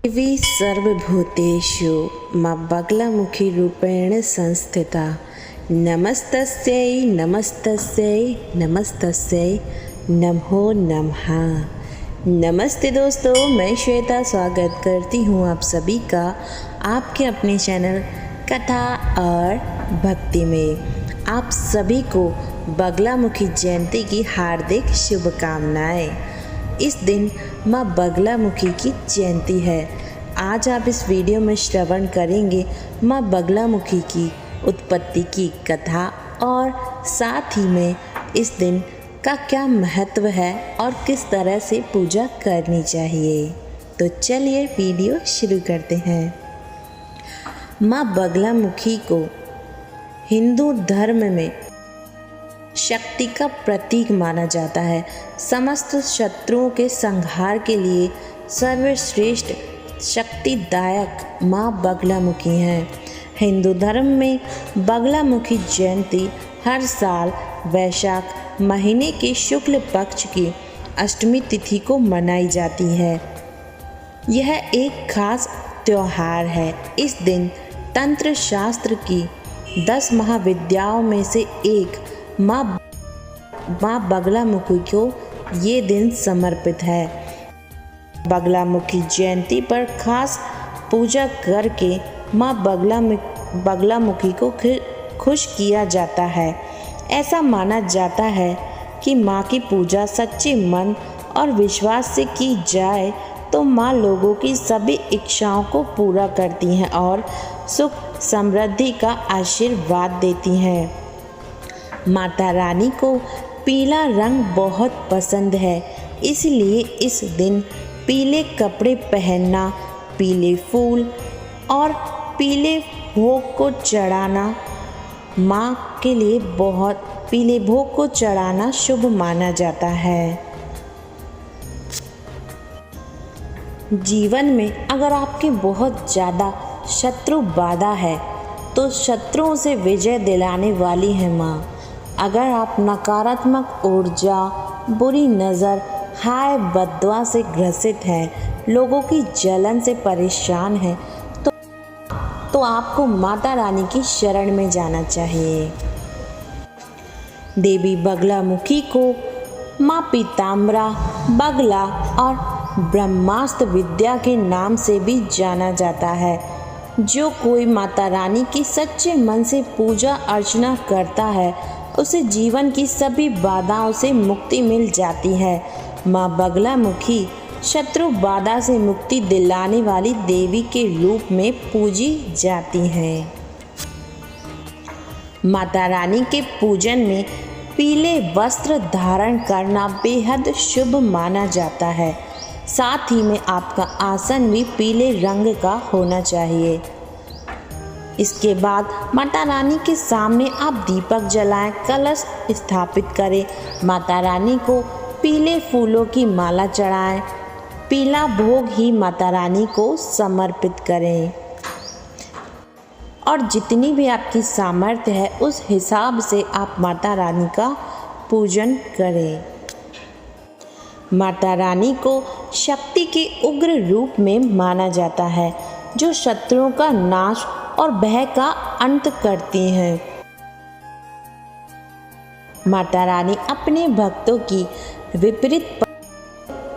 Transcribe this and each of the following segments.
देवी सर्वभूतेषु मां बगलामुखी रूपेण संस्थिता। नमस्तस्यै नमस्तस्यै नमस्तस्यै नमो नमः। नमस्ते दोस्तों, मैं श्वेता स्वागत करती हूँ आप सभी का आपके अपने चैनल कथा और भक्ति में। आप सभी को बगलामुखी जयंती की हार्दिक शुभकामनाएं। इस दिन माँ बगलामुखी की जयंती है। आज आप इस वीडियो में श्रवण करेंगे माँ बगलामुखी की उत्पत्ति की कथा और साथ ही में इस दिन का क्या महत्व है और किस तरह से पूजा करनी चाहिए। तो चलिए वीडियो शुरू करते हैं। माँ बगलामुखी को हिंदू धर्म में शक्ति का प्रतीक माना जाता है। समस्त शत्रुओं के संहार के लिए सर्वश्रेष्ठ शक्तिदायक माँ बगलामुखी हैं। हिंदू धर्म में बगलामुखी जयंती हर साल वैशाख महीने के शुक्ल पक्ष की अष्टमी तिथि को मनाई जाती है। यह एक खास त्योहार है। इस दिन तंत्र शास्त्र की 10 महाविद्याओं में से एक माँ बगलामुखी को ये दिन समर्पित है। बगलामुखी जयंती पर खास पूजा करके माँ बगलामुखी को खुश किया जाता है। ऐसा माना जाता है कि माँ की पूजा सच्चे मन और विश्वास से की जाए तो माँ लोगों की सभी इच्छाओं को पूरा करती हैं और सुख समृद्धि का आशीर्वाद देती हैं। माता रानी को पीला रंग बहुत पसंद है, इसलिए इस दिन पीले कपड़े पहनना, पीले फूल और पीले भोग को चढ़ाना माँ के लिए पीले भोग को चढ़ाना शुभ माना जाता है। जीवन में अगर आपके बहुत ज़्यादा शत्रु बाधा है तो शत्रुओं से विजय दिलाने वाली है माँ। अगर आप नकारात्मक ऊर्जा, बुरी नज़र, हाय बद्दुआ से ग्रसित हैं, लोगों की जलन से परेशान हैं, तो आपको माता रानी की शरण में जाना चाहिए। देवी बगलामुखी को माँ पीताम्बरा, बगला और ब्रह्मास्त्र विद्या के नाम से भी जाना जाता है। जो कोई माता रानी की सच्चे मन से पूजा अर्चना करता है उसे जीवन की सभी बाधाओं से मुक्ति मिल जाती है। माँ बगलामुखी शत्रु बाधा से मुक्ति दिलाने वाली देवी के रूप में पूजी जाती हैं। माता रानी के पूजन में पीले वस्त्र धारण करना बेहद शुभ माना जाता है। साथ ही में आपका आसन भी पीले रंग का होना चाहिए। इसके बाद माता रानी के सामने आप दीपक जलाएं, कलश स्थापित करें, माता रानी को पीले फूलों की माला चढ़ाएं, पीला भोग ही माता रानी को समर्पित करें और जितनी भी आपकी सामर्थ्य है उस हिसाब से आप माता रानी का पूजन करें। माता रानी को शक्ति के उग्र रूप में माना जाता है जो शत्रुओं का नाश और भय का अंत करती हैं। माता रानी अपने भक्तों की विपरीत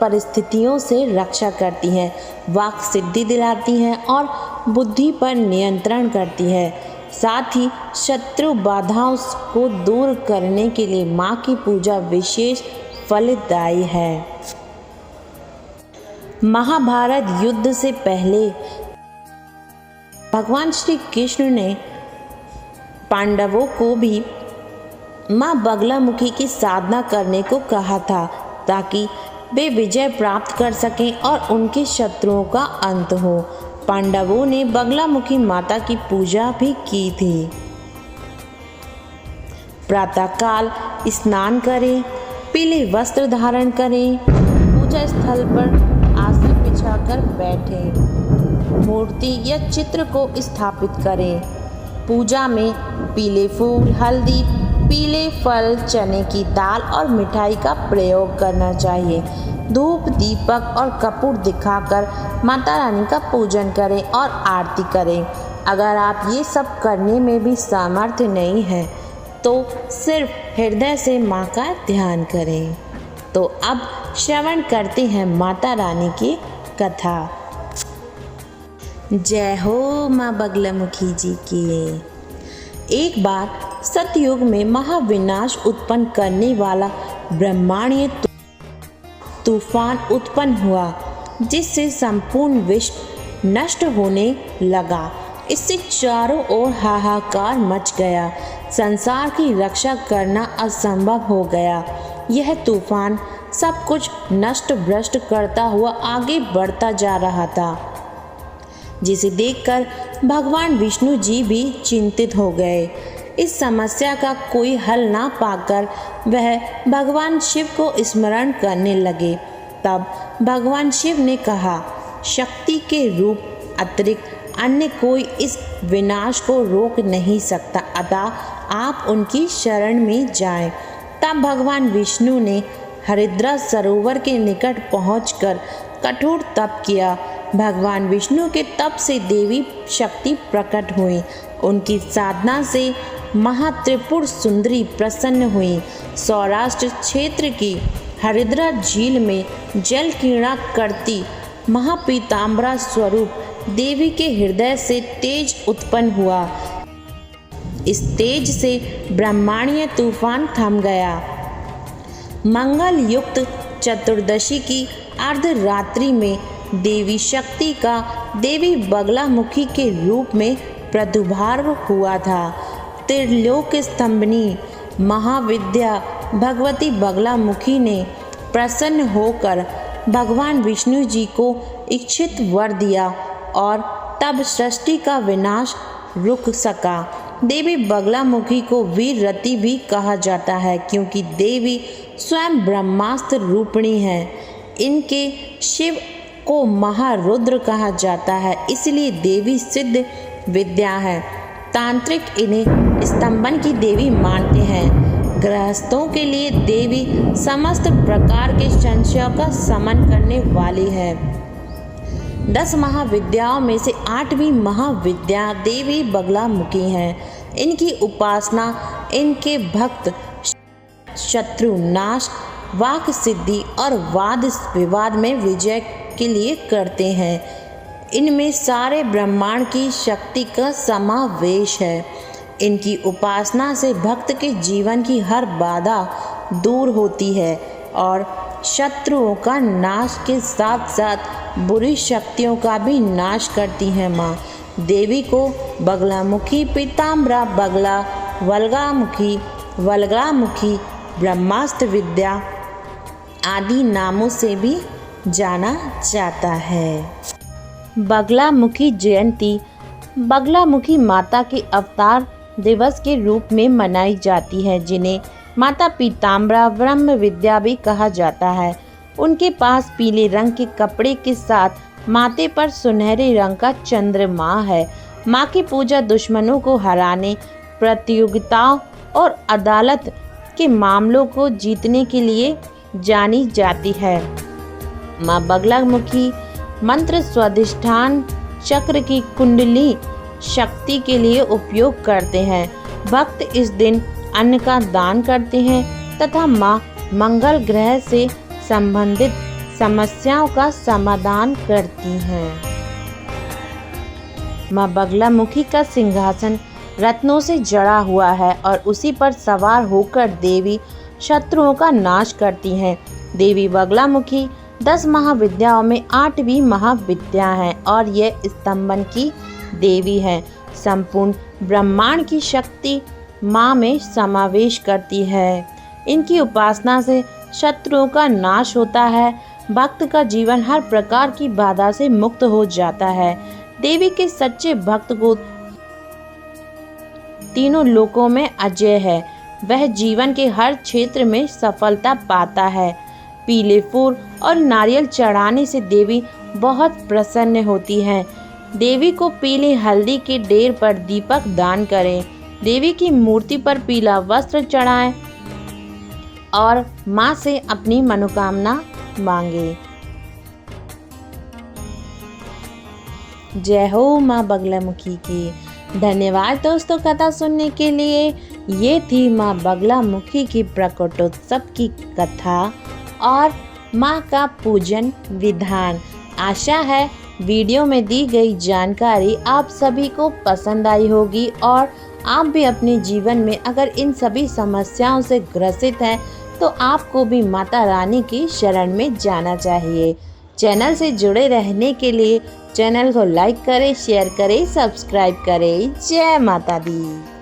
परिस्थितियों से रक्षा करती हैं, वाक सिद्धि दिलाती हैं और बुद्धि पर नियंत्रण करती है। साथ ही शत्रु बाधाओं को दूर करने के लिए माँ की पूजा विशेष फलदायी है। महाभारत युद्ध से पहले भगवान श्री कृष्ण ने पांडवों को भी माँ बगलामुखी की साधना करने को कहा था ताकि वे विजय प्राप्त कर सकें और उनके शत्रुओं का अंत हो। पांडवों ने बगलामुखी माता की पूजा भी की थी। प्रातःकाल स्नान करें, पीले वस्त्र धारण करें, पूजा स्थल पर आसन बिछाकर बैठें, मूर्ति या चित्र को स्थापित करें। पूजा में पीले फूल, हल्दी, पीले फल, चने की दाल और मिठाई का प्रयोग करना चाहिए। धूप दीपक और कपूर दिखाकर माता रानी का पूजन करें और आरती करें। अगर आप ये सब करने में भी सामर्थ्य नहीं है तो सिर्फ हृदय से माँ का ध्यान करें। तो अब श्रवण करते हैं माता रानी की कथा। जय हो माँ बगलामुखी जी की। एक बार सतयुग में महाविनाश उत्पन्न करने वाला ब्रह्मांडीय तूफान उत्पन्न हुआ, जिससे संपूर्ण विश्व नष्ट होने लगा। इससे चारों ओर हाहाकार मच गया। संसार की रक्षा करना असंभव हो गया। यह तूफान सब कुछ नष्ट भ्रष्ट करता हुआ आगे बढ़ता जा रहा था, जिसे देखकर भगवान विष्णु जी भी चिंतित हो गए। इस समस्या का कोई हल ना पाकर वह भगवान शिव को स्मरण करने लगे। तब भगवान शिव ने कहा, शक्ति के रूप अतिरिक्त अन्य कोई इस विनाश को रोक नहीं सकता, अतः आप उनकी शरण में जाएं। तब भगवान विष्णु ने हरिद्रा सरोवर के निकट पहुंचकर कठोर तप किया। भगवान विष्णु के तप से देवी शक्ति प्रकट हुई। उनकी साधना से महात्रिपुर सुंदरी प्रसन्न हुई। सौराष्ट्र क्षेत्र की हरिद्रा झील में जल क्रीड़ा करती महापीताम्बरा स्वरूप देवी के हृदय से तेज उत्पन्न हुआ। इस तेज से ब्रह्मांडीय तूफान थम गया। मंगल युक्त चतुर्दशी की अर्धरात्रि में देवी शक्ति का देवी बगलामुखी के रूप में प्रादुर्भाव हुआ था। त्रिलोक स्तंभनी महाविद्या भगवती बगलामुखी ने प्रसन्न होकर भगवान विष्णु जी को इच्छित वर दिया और तब सृष्टि का विनाश रुक सका। देवी बगलामुखी को वीर रति भी कहा जाता है, क्योंकि देवी स्वयं ब्रह्मास्त्र रूपिणी है। इनके शिव को महारुद्र कहा जाता है, इसलिए देवी सिद्ध विद्या है। तांत्रिक इन्हें स्तंभन की देवी मानते हैं। गृहस्थों के लिए देवी समस्त प्रकार के संशयों का शमन करने वाली है। 10 महाविद्याओं में से 8वीं महाविद्या देवी बगलामुखी है। इनकी उपासना इनके भक्त शत्रु नाश, वाक सिद्धि और वाद विवाद में विजय के लिए करते हैं। इनमें सारे ब्रह्मांड की शक्ति का समावेश है। इनकी उपासना से भक्त के जीवन की हर बाधा दूर होती है और शत्रुओं का नाश के साथ साथ बुरी शक्तियों का भी नाश करती है। माँ देवी को बगलामुखी, पीताम्बरा बगला, वल्गामुखी, ब्रह्मास्त्र विद्या आदि नामों से भी जाना जाता है। बगलामुखी जयंती बगलामुखी माता के अवतार दिवस के रूप में मनाई जाती है, जिन्हें माता पीताम्बरा ब्रह्म विद्या भी कहा जाता है। उनके पास पीले रंग के कपड़े के साथ माथे पर सुनहरे रंग का चंद्रमा है। माँ की पूजा दुश्मनों को हराने, प्रतियोगिताओं और अदालत के मामलों को जीतने के लिए जानी जाती है। माँ बगलामुखी मंत्र स्वाधिष्ठान चक्र की कुंडली शक्ति के लिए उपयोग करते हैं। भक्त इस दिन अन्न का दान करते हैं तथा माँ मंगल ग्रह से संबंधित समस्याओं का समाधान करती हैं। माँ बगलामुखी का सिंहासन रत्नों से जड़ा हुआ है और उसी पर सवार होकर देवी शत्रुओं का नाश करती हैं। देवी बगलामुखी 10 महाविद्याओं में 8वीं महाविद्या है और यह स्तंभन की देवी है। संपूर्ण ब्रह्मांड की शक्ति माँ में समावेश करती है। इनकी उपासना से शत्रुओं का नाश होता है। भक्त का जीवन हर प्रकार की बाधा से मुक्त हो जाता है। देवी के सच्चे भक्त को तीनों लोकों में अजय है। वह जीवन के हर क्षेत्र में सफलता पाता है। पीले फूल और नारियल चढ़ाने से देवी बहुत प्रसन्न होती है। देवी को पीले हल्दी के ढेर पर दीपक दान करें। देवी की मूर्ति पर पीला वस्त्र चढ़ाएं और माँ से अपनी मनोकामना मांगे। जय हो माँ बगलामुखी की। धन्यवाद दोस्तों कथा सुनने के लिए। ये थी माँ बगलामुखी की प्रकटोत्सव की कथा और माँ का पूजन विधान। आशा है वीडियो में दी गई जानकारी आप सभी को पसंद आई होगी और आप भी अपने जीवन में अगर इन सभी समस्याओं से ग्रसित हैं तो आपको भी माता रानी की शरण में जाना चाहिए। चैनल से जुड़े रहने के लिए चैनल को लाइक करें, शेयर करें, सब्सक्राइब करें। जय माता दी।